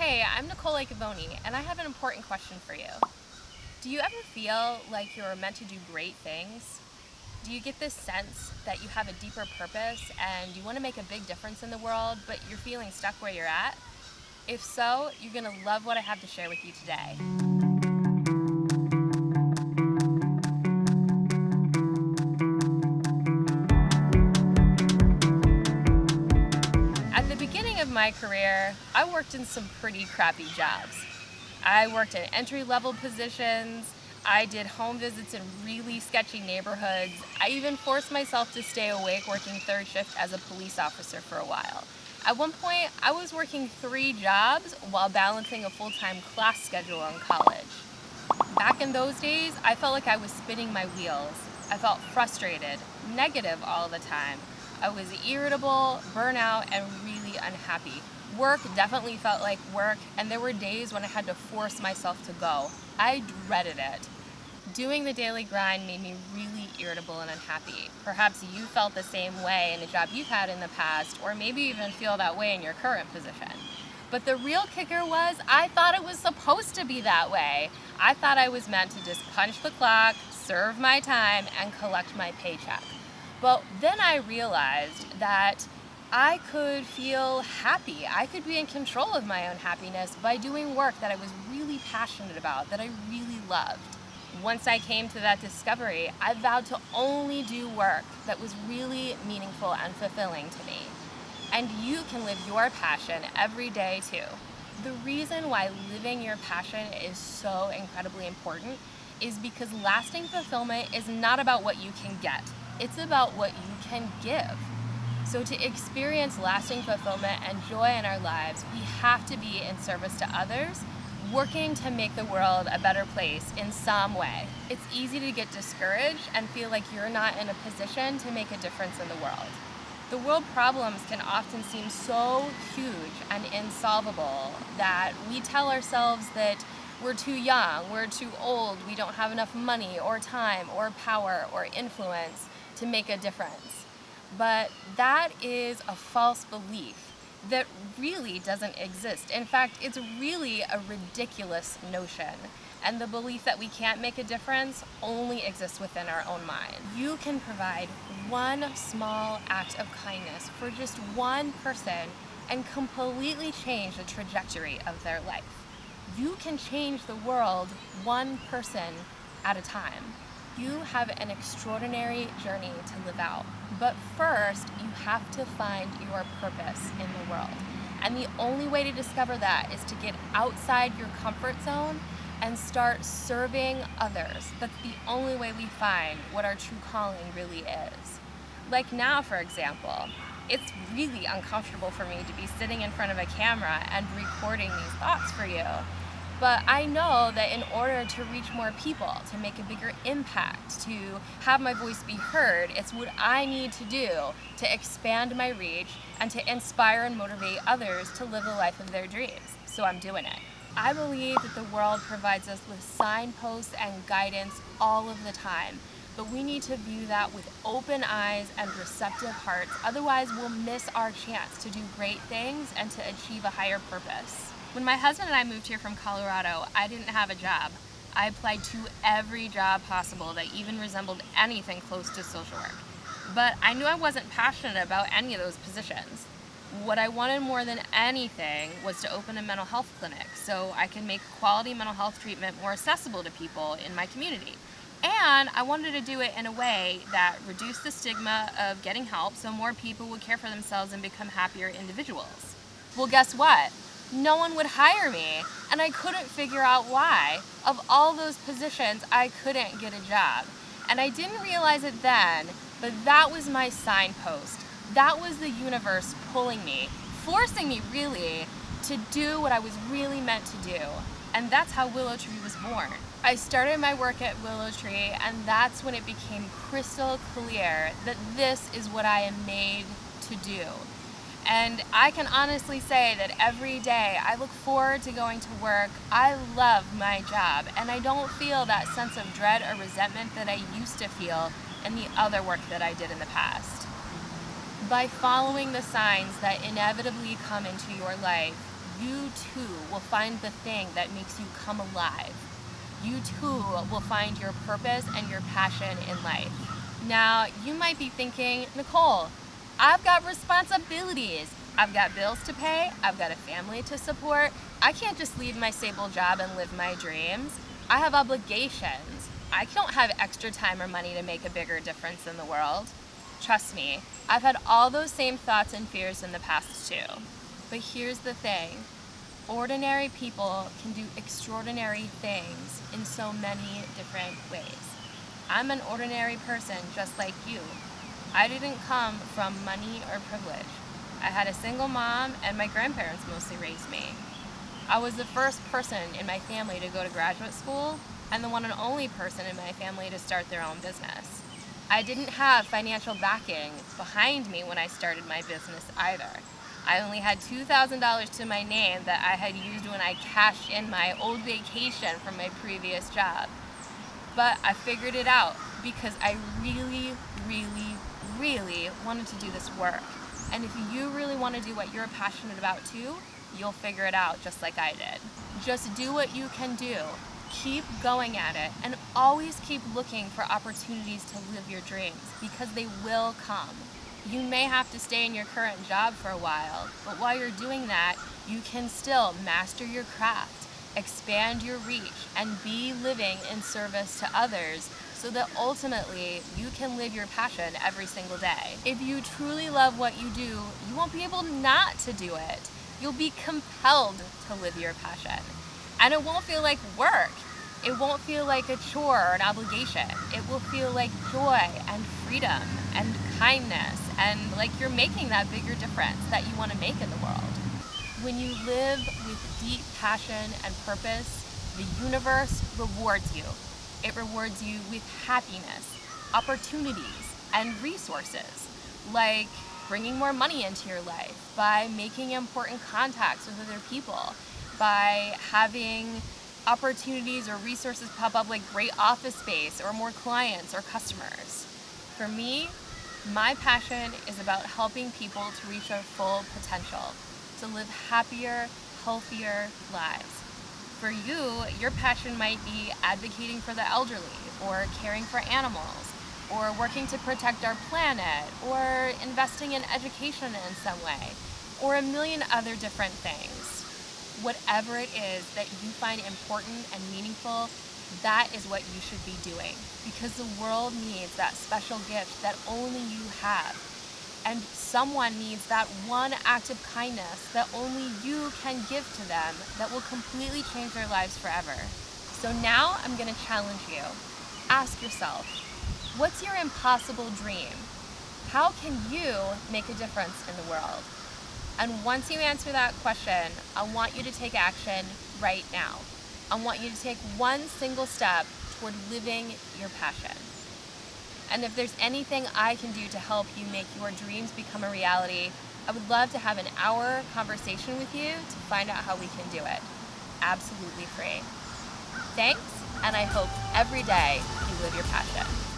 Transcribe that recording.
Hey, I'm Nicole Icavoni, and I have an important question for you. Do you ever feel like you're meant to do great things? Do you get this sense that you have a deeper purpose and you want to make a big difference in the world, but you're feeling stuck where you're at? If so, you're going to love what I have to share with you today. At the beginning of my career, I worked in some pretty crappy jobs. I worked in entry-level positions. I did home visits in really sketchy neighborhoods. I even forced myself to stay awake working third shift as a police officer for a while. At one point, I was working 3 jobs while balancing a full-time class schedule in college. Back in those days, I felt like I was spinning my wheels. I felt frustrated, negative all the time. I was irritable, burnout, and really unhappy. Work definitely felt like work, and there were days when I had to force myself to go. I dreaded it. Doing the daily grind made me really irritable and unhappy. Perhaps you felt the same way in a job you've had in the past, or maybe even feel that way in your current position. But the real kicker was I thought it was supposed to be that way. I thought I was meant to just punch the clock, serve my time, and collect my paycheck. But then I realized that I could feel happy. I could be in control of my own happiness by doing work that I was really passionate about, that I really loved. Once I came to that discovery, I vowed to only do work that was really meaningful and fulfilling to me. And you can live your passion every day too. The reason why living your passion is so incredibly important is because lasting fulfillment is not about what you can get. It's about what you can give. So to experience lasting fulfillment and joy in our lives, we have to be in service to others, working to make the world a better place in some way. It's easy to get discouraged and feel like you're not in a position to make a difference in the world. The world problems can often seem so huge and insolvable that we tell ourselves that we're too young, we're too old, we don't have enough money or time or power or influence to make a difference. But that is a false belief that really doesn't exist. In fact, it's really a ridiculous notion. And the belief that we can't make a difference only exists within our own mind. You can provide one small act of kindness for just one person and completely change the trajectory of their life. You can change the world one person at a time. You have an extraordinary journey to live out. But first, you have to find your purpose in the world. And the only way to discover that is to get outside your comfort zone and start serving others. That's the only way we find what our true calling really is. Like now, for example, it's really uncomfortable for me to be sitting in front of a camera and recording these thoughts for you. But I know that in order to reach more people, to make a bigger impact, to have my voice be heard, it's what I need to do to expand my reach and to inspire and motivate others to live the life of their dreams. So I'm doing it. I believe that the world provides us with signposts and guidance all of the time, but we need to view that with open eyes and receptive hearts. Otherwise, we'll miss our chance to do great things and to achieve a higher purpose. When my husband and I moved here from Colorado, I didn't have a job. I applied to every job possible that even resembled anything close to social work. But I knew I wasn't passionate about any of those positions. What I wanted more than anything was to open a mental health clinic so I could make quality mental health treatment more accessible to people in my community. And I wanted to do it in a way that reduced the stigma of getting help so more people would care for themselves and become happier individuals. Well, guess what? No one would hire me, and I couldn't figure out why. Of all those positions, I couldn't get a job. And I didn't realize it then, but that was my signpost. That was the universe pulling me, forcing me really to do what I was really meant to do. And that's how Willow Tree was born. I started my work at Willow Tree, and that's when it became crystal clear that this is what I am made to do. And I can honestly say that every day I look forward to going to work. I love my job, and I don't feel that sense of dread or resentment that I used to feel in the other work that I did in the past. By following the signs that inevitably come into your life, you too will find the thing that makes you come alive. You too will find your purpose and your passion in life. Now, you might be thinking, Nicole, I've got responsibilities. I've got bills to pay. I've got a family to support. I can't just leave my stable job and live my dreams. I have obligations. I don't have extra time or money to make a bigger difference in the world. Trust me, I've had all those same thoughts and fears in the past too. But here's the thing. Ordinary people can do extraordinary things in so many different ways. I'm an ordinary person just like you. I didn't come from money or privilege. I had a single mom and my grandparents mostly raised me. I was the first person in my family to go to graduate school and the one and only person in my family to start their own business. I didn't have financial backing behind me when I started my business either. I only had $2,000 to my name that I had used when I cashed in my old vacation from my previous job. But I figured it out because I really, really, really wanted to do this work. And if you really want to do what you're passionate about too, you'll figure it out just like I did. Just do what you can do. Keep going at it and always keep looking for opportunities to live your dreams because they will come. You may have to stay in your current job for a while, but while you're doing that, you can still master your craft, expand your reach, and be living in service to others so that ultimately you can live your passion every single day. If you truly love what you do, you won't be able not to do it. You'll be compelled to live your passion. And it won't feel like work. It won't feel like a chore or an obligation. It will feel like joy and freedom and kindness and like you're making that bigger difference that you want to make in the world. When you live with deep passion and purpose, the universe rewards you. It rewards you with happiness, opportunities, and resources, like bringing more money into your life, by making important contacts with other people, by having opportunities or resources pop up like great office space or more clients or customers. For me, my passion is about helping people to reach their full potential, to live happier, healthier lives. For you, your passion might be advocating for the elderly, or caring for animals, or working to protect our planet, or investing in education in some way, or a million other different things. Whatever it is that you find important and meaningful, that is what you should be doing, because the world needs that special gift that only you have. And someone needs that one act of kindness that only you can give to them that will completely change their lives forever. So now I'm going to challenge you. Ask yourself, what's your impossible dream? How can you make a difference in the world? And once you answer that question, I want you to take action right now. I want you to take one single step toward living your passion. And if there's anything I can do to help you make your dreams become a reality, I would love to have an hour conversation with you to find out how we can do it. Absolutely free. Thanks, and I hope every day you live your passion.